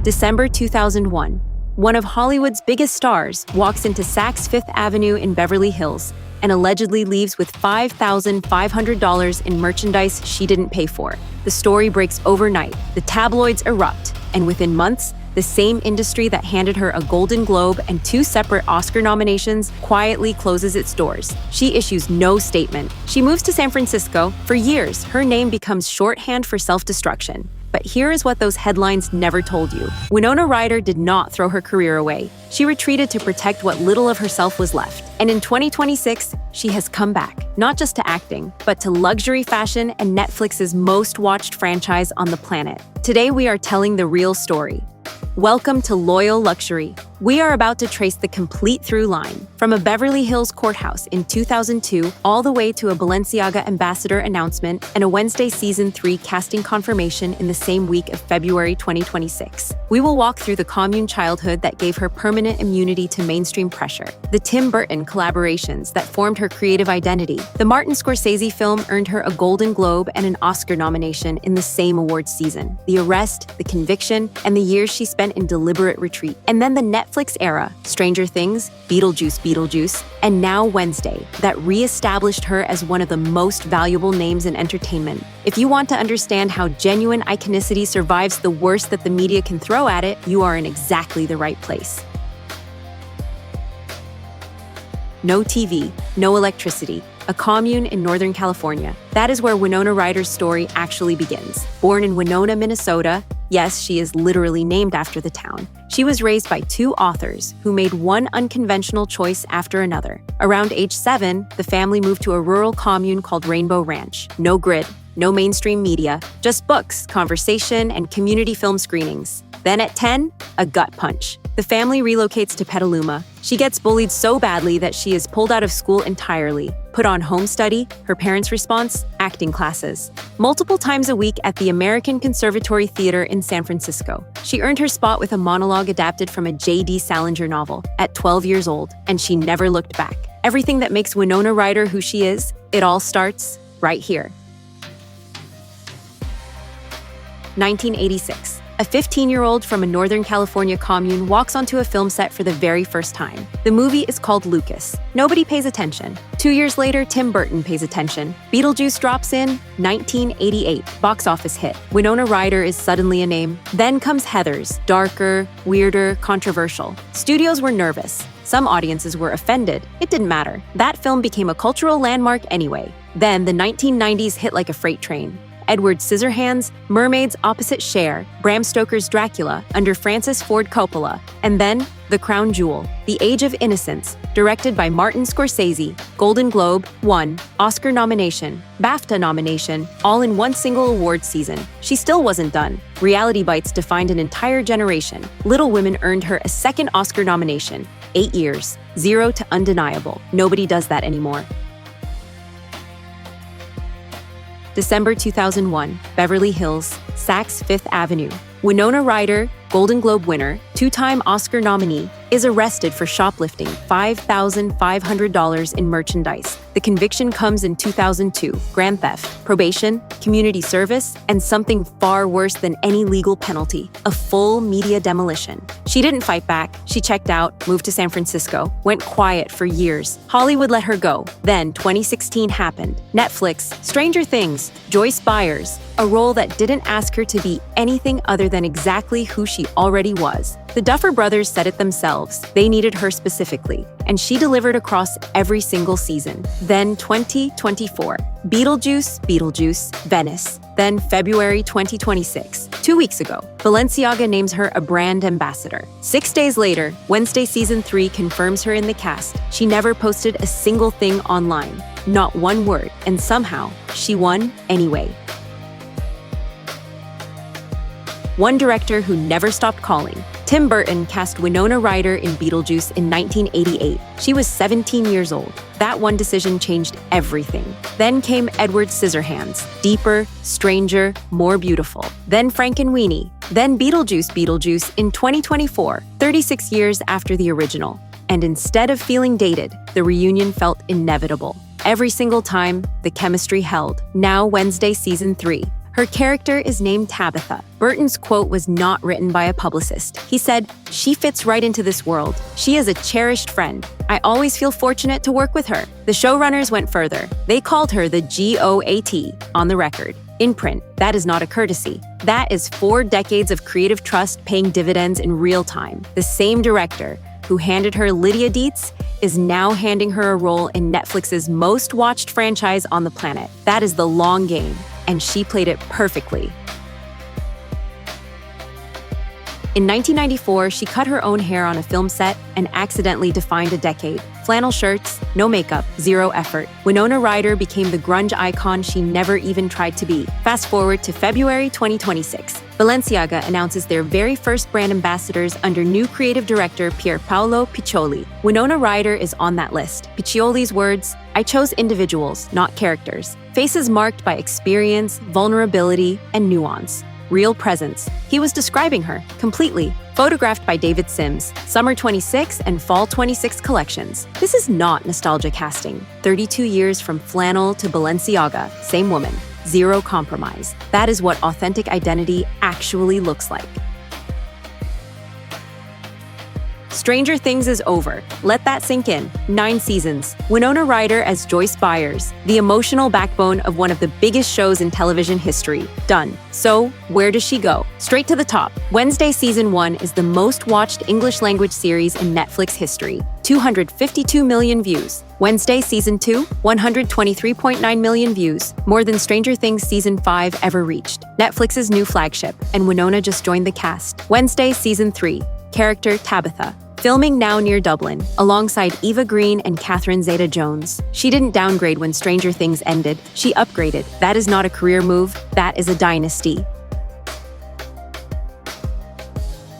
December 2001. One of Hollywood's biggest stars walks into Saks Fifth Avenue in Beverly Hills and allegedly leaves with $5,500 in merchandise she didn't pay for. The story breaks overnight, the tabloids erupt, and within months, the same industry that handed her a Golden Globe and 2 separate Oscar nominations quietly closes its doors. She issues no statement. She moves to San Francisco. For years, her name becomes shorthand for self-destruction. But here is what those headlines never told you. Winona Ryder did not throw her career away. She retreated to protect what little of herself was left. And in 2026, she has come back, not just to acting, but to luxury fashion and Netflix's most watched franchise on the planet. Today, we are telling the real story. Welcome to Loyal Luxury. We are about to trace the complete through line, from a Beverly Hills courthouse in 2002 all the way to a Balenciaga ambassador announcement and a Wednesday Season 3 casting confirmation in the same week of February 2026. We will walk through the commune childhood that gave her permanent immunity to mainstream pressure, the Tim Burton collaborations that formed her creative identity. The Martin Scorsese film earned her a Golden Globe and an Oscar nomination in the same awards season. The arrest, the conviction, and the years she spent in deliberate retreat. And then the Netflix era, Stranger Things, Beetlejuice, and now Wednesday, that re-established her as one of the most valuable names in entertainment. If you want to understand how genuine iconicity survives the worst that the media can throw at it, you are in exactly the right place. No TV, no electricity, a commune in Northern California. That is where Winona Ryder's story actually begins. Born in Winona, Minnesota, yes, she is literally named after the town. She was raised by 2 authors who made one unconventional choice after another. Around age 7, the family moved to a rural commune called Rainbow Ranch. No grid, no mainstream media, just books, conversation, and community film screenings. Then at 10, a gut punch. The family relocates to Petaluma. She gets bullied so badly that she is pulled out of school entirely. Put on home study, her parents' response, acting classes. Multiple times a week at the American Conservatory Theater in San Francisco. She earned her spot with a monologue adapted from a J.D. Salinger novel at 12 years old, and she never looked back. Everything that makes Winona Ryder who she is, it all starts right here. 1986. A 15-year-old from a Northern California commune walks onto a film set for the very first time. The movie is called Lucas. Nobody pays attention. 2 years later, Tim Burton pays attention. Beetlejuice drops in, 1988, box office hit. Winona Ryder is suddenly a name. Then comes Heathers, darker, weirder, controversial. Studios were nervous. Some audiences were offended. It didn't matter. That film became a cultural landmark anyway. Then the 1990s hit like a freight train. Edward Scissorhands, Mermaids Opposite Cher, Bram Stoker's Dracula under Francis Ford Coppola, and then The Crown Jewel, The Age of Innocence, directed by Martin Scorsese, Golden Globe, won, Oscar nomination, BAFTA nomination, all in one single award season. She still wasn't done. Reality Bites defined an entire generation. Little Women earned her a second Oscar nomination. 8 years, 0 to undeniable. Nobody does that anymore. December 2001, Beverly Hills, Saks Fifth Avenue. Winona Ryder, Golden Globe winner, 2-time Oscar nominee, is arrested for shoplifting $5,500 in merchandise. The conviction comes in 2002, grand theft, probation, community service, and something far worse than any legal penalty, a full media demolition. She didn't fight back. She checked out, moved to San Francisco, went quiet for years. Hollywood let her go. Then 2016 happened. Netflix, Stranger Things, Joyce Byers, a role that didn't ask her to be anything other than exactly who she already was. The Duffer Brothers said it themselves. They needed her specifically, and she delivered across every single season. Then 2024, Beetlejuice, Venice. Then February 2026, 2 weeks ago, Balenciaga names her a brand ambassador. 6 days later, Wednesday Season 3 confirms her in the cast. She never posted a single thing online, not one word, and somehow, she won anyway. One director who never stopped calling. Tim Burton cast Winona Ryder in Beetlejuice in 1988. She was 17 years old. That one decision changed everything. Then came Edward Scissorhands, deeper, stranger, more beautiful. Then Frankenweenie. Then Beetlejuice in 2024, 36 years after the original. And instead of feeling dated, the reunion felt inevitable. Every single time, the chemistry held. Now Wednesday Season 3. Her character is named Tabitha. Burton's quote was not written by a publicist. He said, "She fits right into this world. She is a cherished friend. I always feel fortunate to work with her." The showrunners went further. They called her the GOAT on the record. In print, that is not a courtesy. That is 4 decades of creative trust paying dividends in real time. The same director who handed her Lydia Dietz is now handing her a role in Netflix's most watched franchise on the planet. That is the long game, and she played it perfectly. In 1994, she cut her own hair on a film set and accidentally defined a decade. Flannel shirts, no makeup, zero effort. Winona Ryder became the grunge icon she never even tried to be. Fast forward to February 2026. Balenciaga announces their very first brand ambassadors under new creative director Pierpaolo Piccioli. Winona Ryder is on that list. Piccioli's words, "I chose individuals, not characters. Faces marked by experience, vulnerability, and nuance. Real presence." He was describing her, completely. Photographed by David Sims, Summer 26 and Fall 26 collections. This is not nostalgia casting. 32 years from flannel to Balenciaga, same woman. Zero compromise. That is what authentic identity actually looks like. Stranger Things is over. Let that sink in. 9 seasons. Winona Ryder as Joyce Byers, the emotional backbone of one of the biggest shows in television history. Done. So, where does she go? Straight to the top. Wednesday Season 1 is the most watched English language series in Netflix history. 252 million views. Wednesday Season 2, 123.9 million views, more than Stranger Things Season 5 ever reached. Netflix's new flagship, and Winona just joined the cast. Wednesday Season 3, character Tabitha. Filming now near Dublin, alongside Eva Green and Catherine Zeta-Jones. She didn't downgrade when Stranger Things ended. She upgraded. That is not a career move. That is a dynasty.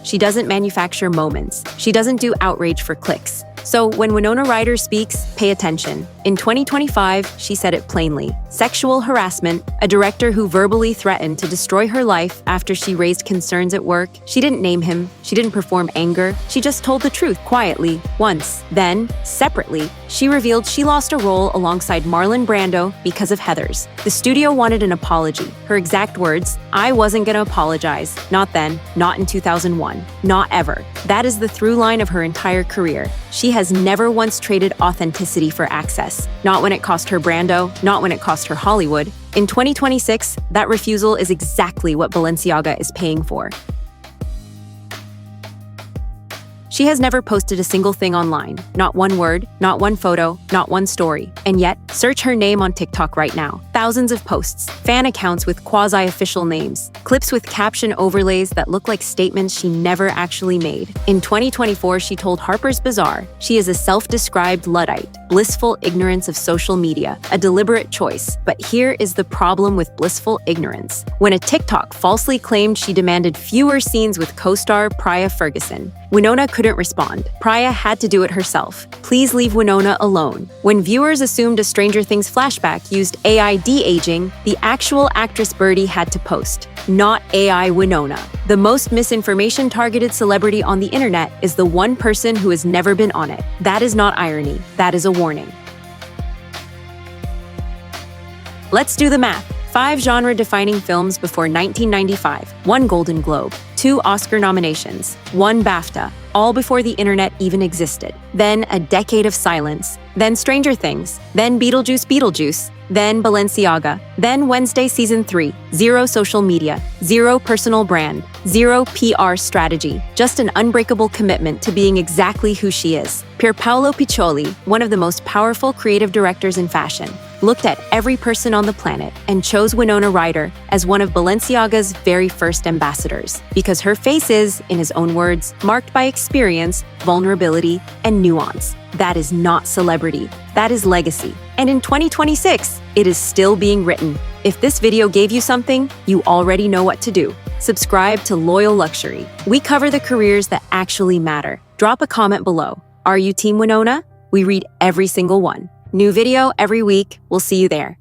She doesn't manufacture moments. She doesn't do outrage for clicks. So when Winona Ryder speaks, pay attention. In 2025, she said it plainly. Sexual harassment, a director who verbally threatened to destroy her life after she raised concerns at work. She didn't name him. She didn't perform anger. She just told the truth quietly, once. Then, separately, she revealed she lost a role alongside Marlon Brando because of Heathers. The studio wanted an apology. Her exact words, "I wasn't gonna apologize. Not then, not in 2001, not ever." That is the through line of her entire career. She has never once traded authenticity for access. Not when it cost her Brando, not when it cost her Hollywood. In 2026, that refusal is exactly what Balenciaga is paying for. She has never posted a single thing online. Not one word, not one photo, not one story. And yet, search her name on TikTok right now. Thousands of posts, fan accounts with quasi-official names, clips with caption overlays that look like statements she never actually made. In 2024, she told Harper's Bazaar she is a self-described Luddite, blissful ignorance of social media, a deliberate choice. But here is the problem with blissful ignorance. When a TikTok falsely claimed she demanded fewer scenes with co-star Priya Ferguson, Winona couldn't respond. Priya had to do it herself. Please leave Winona alone. When viewers assumed a Stranger Things flashback used AI de-aging, the actual actress Birdie had to post, not AI Winona. The most misinformation-targeted celebrity on the internet is the one person who has never been on it. That is not irony. That is a warning. Let's do the math. 5 genre-defining films before 1995, 1 Golden Globe, 2 Oscar nominations, 1 BAFTA, all before the internet even existed. Then a decade of silence, then Stranger Things, then Beetlejuice, then Balenciaga, then Wednesday Season 3, 0 social media, 0 personal brand, 0 PR strategy, just an unbreakable commitment to being exactly who she is. Pierpaolo Piccioli, one of the most powerful creative directors in fashion, looked at every person on the planet and chose Winona Ryder as one of Balenciaga's very first ambassadors, because her face is, in his own words, marked by experience, vulnerability, and nuance. That is not celebrity. That is legacy. And in 2026, it is still being written. If this video gave you something, you already know what to do. Subscribe to Loyal Luxury. We cover the careers that actually matter. Drop a comment below. Are you Team Winona? We read every single one. New video every week. We'll see you there.